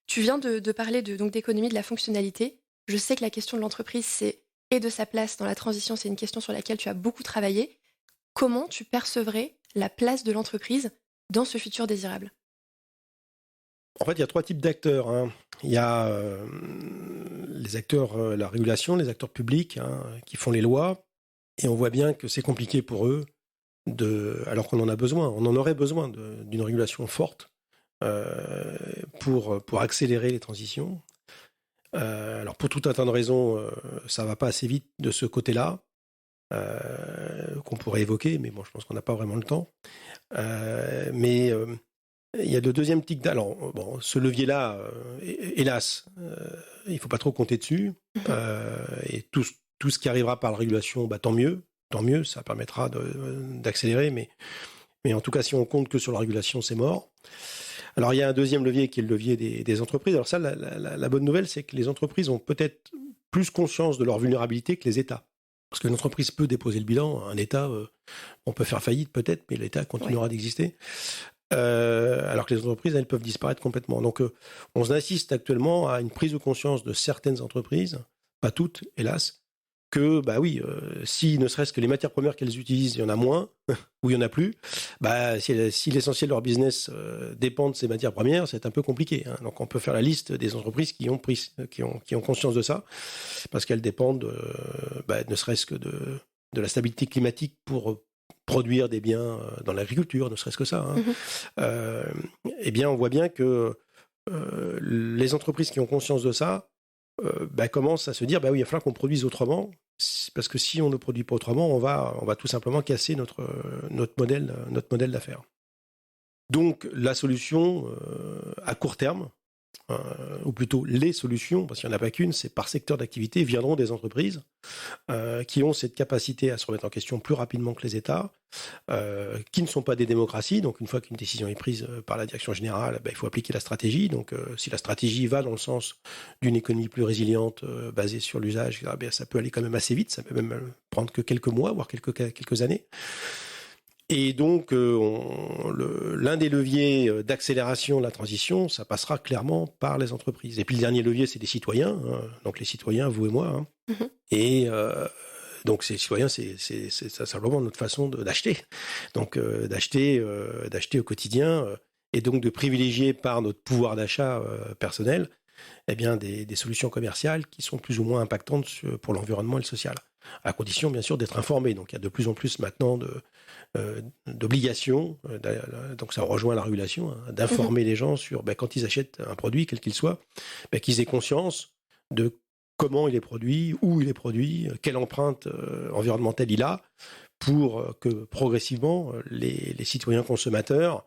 Tu viens de parler donc d'économie de la fonctionnalité. Je sais que la question de l'entreprise et de sa place dans la transition, c'est une question sur laquelle tu as beaucoup travaillé. Comment tu percevrais la place de l'entreprise dans ce futur désirable ?
En fait, il y a 3 types d'acteurs, hein. Il y a les acteurs, la régulation, les acteurs publics, hein, qui font les lois, et on voit bien que c'est compliqué pour eux, alors qu'on en a besoin. On en aurait besoin d'une régulation forte pour accélérer les transitions. Alors pour tout un tas de raisons, ça ne va pas assez vite de ce côté-là, qu'on pourrait évoquer, mais bon, je pense qu'on n'a pas vraiment le temps. Mais il y a le deuxième tic. Alors, bon, ce levier-là, hélas, il ne faut pas trop compter dessus. Et tout ce qui arrivera par la régulation, tant mieux, ça permettra d'accélérer. Mais en tout cas, si on compte que sur la régulation, c'est mort. Alors, il y a un deuxième levier qui est le levier des entreprises. Alors ça, la bonne nouvelle, c'est que les entreprises ont peut-être plus conscience de leur vulnérabilité que les États. Parce qu'une entreprise peut déposer le bilan, un État, on peut faire faillite peut-être, mais l'État continuera d'exister. Alors que les entreprises, elles peuvent disparaître complètement. Donc, on assiste actuellement à une prise de conscience de certaines entreprises, pas toutes, hélas, que, si ne serait-ce que les matières premières qu'elles utilisent, il y en a moins, ou il n'y en a plus, si l'essentiel de leur business dépend de ces matières premières, c'est un peu compliqué, hein. Donc, on peut faire la liste des entreprises qui ont conscience de ça, parce qu'elles dépendent, ne serait-ce que de la stabilité climatique pour produire des biens dans l'agriculture, ne serait-ce que ça, hein. Eh bien, on voit bien que les entreprises qui ont conscience de ça commencent à se dire, oui, il va falloir qu'on produise autrement, parce que si on ne produit pas autrement, on va tout simplement casser notre modèle d'affaires. Donc, la solution à court terme, ou plutôt les solutions, parce qu'il n'y en a pas qu'une, c'est par secteur d'activité, viendront des entreprises qui ont cette capacité à se remettre en question plus rapidement que les États, qui ne sont pas des démocraties. Donc une fois qu'une décision est prise par la direction générale, il faut appliquer la stratégie. Donc si la stratégie va dans le sens d'une économie plus résiliente, basée sur l'usage, ça peut aller quand même assez vite, ça peut même prendre que quelques mois, voire quelques années. Et donc, l'un des leviers d'accélération de la transition, ça passera clairement par les entreprises. Et puis le dernier levier, c'est les citoyens, hein. Donc les citoyens, vous et moi, hein. Et donc ces citoyens, c'est simplement notre façon d'acheter. Donc d'acheter au quotidien. et donc de privilégier par notre pouvoir d'achat personnel eh bien, des solutions commerciales qui sont plus ou moins impactantes pour l'environnement et le social, à condition bien sûr d'être informé. Donc il y a de plus en plus maintenant d'obligations, donc ça rejoint la régulation, hein, d'informer les gens sur quand ils achètent un produit, quel qu'il soit, qu'ils aient conscience de comment il est produit, où il est produit, quelle empreinte environnementale il a, pour que progressivement les citoyens consommateurs,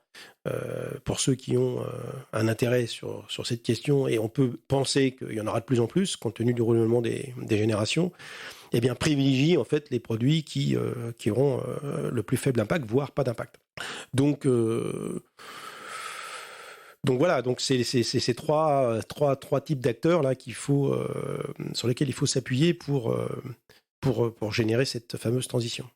pour ceux qui ont un intérêt sur cette question, et on peut penser qu'il y en aura de plus en plus compte tenu du renouvellement des générations, eh bien privilégient en fait les produits qui auront le plus faible impact, voire pas d'impact. Donc voilà, donc c'est ces trois types d'acteurs là sur lesquels il faut s'appuyer pour générer cette fameuse transition.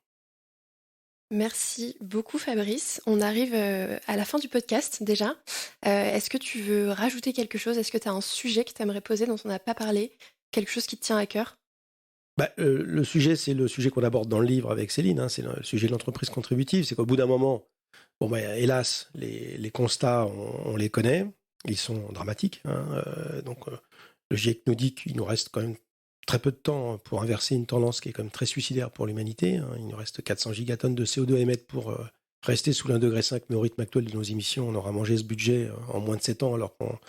Merci beaucoup Fabrice. On arrive à la fin du podcast déjà. Est-ce que tu veux rajouter quelque chose? Est-ce que tu as un sujet que tu aimerais poser dont on n'a pas parlé? Quelque chose qui te tient à cœur?
Le sujet, c'est le sujet qu'on aborde dans le livre avec Céline, hein, c'est le sujet de l'entreprise contributive. C'est qu'au bout d'un moment, hélas, les constats, on les connaît, ils sont dramatiques. Hein, le GIEC nous dit qu'il nous reste quand même très peu de temps pour inverser une tendance qui est quand même très suicidaire pour l'humanité. Hein. Il nous reste 400 gigatonnes de CO2 à émettre pour rester sous l'1,5 degré, mais au rythme actuel de nos émissions, on aura mangé ce budget en moins de 7 ans, alors qu'on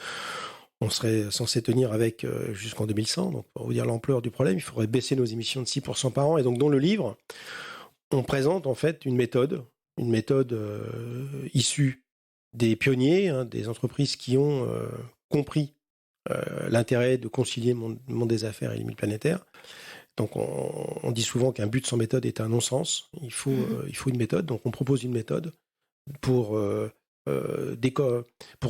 serait censé tenir avec jusqu'en 2100. Donc, pour vous dire l'ampleur du problème, il faudrait baisser nos émissions de 6% par an. Et donc, dans le livre, on présente en fait une méthode issue des pionniers, hein, des entreprises qui ont compris l'intérêt de concilier le monde des affaires et les limites planétaires. Donc on dit souvent qu'un but sans méthode est un non-sens. Il faut une méthode. Donc on propose une méthode pour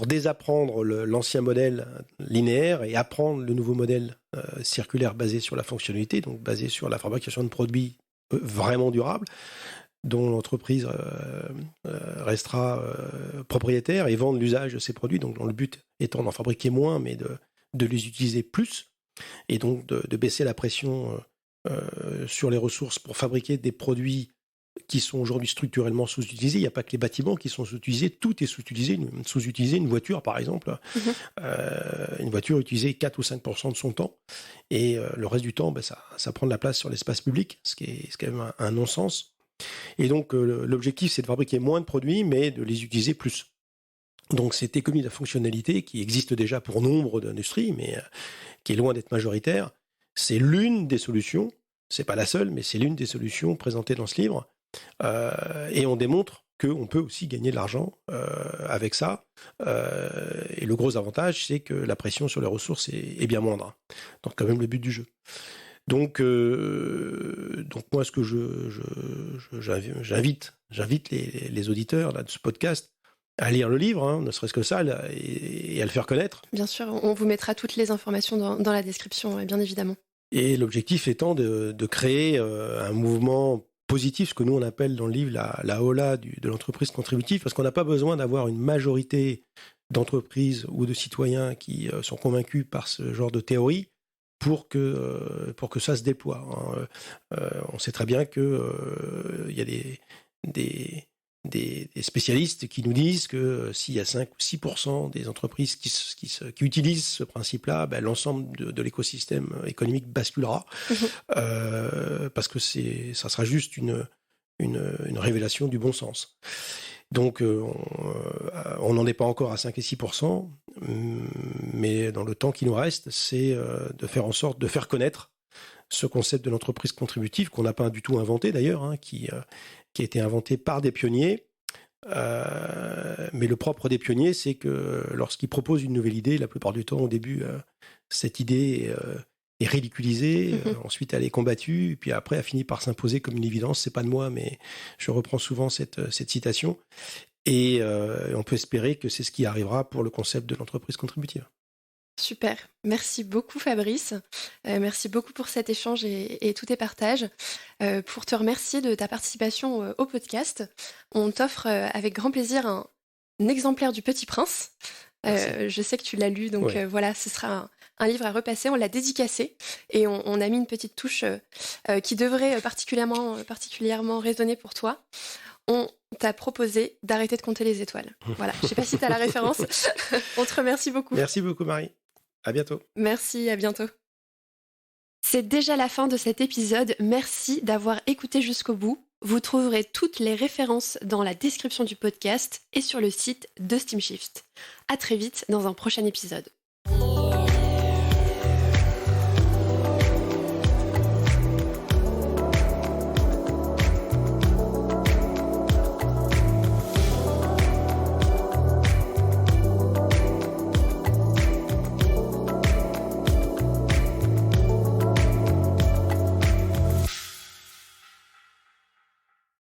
désapprendre l'ancien modèle linéaire et apprendre le nouveau modèle circulaire basé sur la fonctionnalité, donc basé sur la fabrication de produits vraiment durables, dont l'entreprise restera propriétaire et vendre l'usage de ces produits, donc dont le but étant d'en fabriquer moins, mais de les utiliser plus, et donc de baisser la pression sur les ressources pour fabriquer des produits qui sont aujourd'hui structurellement sous-utilisés. Il n'y a pas que les bâtiments qui sont sous-utilisés, tout est sous-utilisé. Une voiture, par exemple, une voiture utilisée 4 ou 5% de son temps, et le reste du temps, ça prend de la place sur l'espace public, ce qui est quand même un non-sens. Et donc, l'objectif, c'est de fabriquer moins de produits, mais de les utiliser plus. Donc, cette économie de la fonctionnalité, qui existe déjà pour nombre d'industries, mais qui est loin d'être majoritaire, c'est l'une des solutions, c'est pas la seule, mais c'est l'une des solutions présentées dans ce livre. Et on démontre qu'on peut aussi gagner de l'argent avec ça. Et le gros avantage, c'est que la pression sur les ressources est bien moindre. Donc, quand même, le but du jeu. Donc moi, ce que j'invite les auditeurs là, de ce podcast à lire le livre, hein, ne serait-ce que ça, là, et à le faire connaître.
Bien sûr, on vous mettra toutes les informations dans la description, bien évidemment.
Et l'objectif étant de créer un mouvement positif, ce que nous on appelle dans le livre la Ola de l'entreprise contributive, parce qu'on n'a pas besoin d'avoir une majorité d'entreprises ou de citoyens qui sont convaincus par ce genre de théorie pour que ça se déploie. Hein. On sait très bien qu'il y a des spécialistes qui nous disent que s'il y a 5 ou 6% des entreprises qui utilisent ce principe-là, l'ensemble de l'écosystème économique basculera, parce que ça sera juste une révélation du bon sens. Donc, on n'en est pas encore à 5 et 6%, mais dans le temps qui nous reste, c'est de faire en sorte de faire connaître ce concept de l'entreprise contributive, qu'on n'a pas du tout inventé d'ailleurs, hein, qui a été inventé par des pionniers. Mais le propre des pionniers, c'est que lorsqu'ils proposent une nouvelle idée, la plupart du temps, au début, cette idée est ridiculisée, ensuite elle est combattue, puis après elle finit par s'imposer comme une évidence. C'est pas de moi, mais je reprends souvent cette citation. Et on peut espérer que c'est ce qui arrivera pour le concept de l'entreprise contributive.
Super, merci beaucoup Fabrice, merci beaucoup pour cet échange et tous tes partages. Pour te remercier de ta participation au podcast, on t'offre avec grand plaisir un exemplaire du Petit Prince. Je sais que tu l'as lu, donc voilà, ce sera un livre à repasser. On l'a dédicacé et on a mis une petite touche qui devrait particulièrement résonner pour toi. t'a proposé d'arrêter de compter les étoiles. Voilà, je sais pas si tu as la référence. On te remercie beaucoup.
Merci beaucoup, Marie. À bientôt.
Merci, à bientôt. C'est déjà la fin de cet épisode. Merci d'avoir écouté jusqu'au bout. Vous trouverez toutes les références dans la description du podcast et sur le site de SteamShift. À très vite dans un prochain épisode.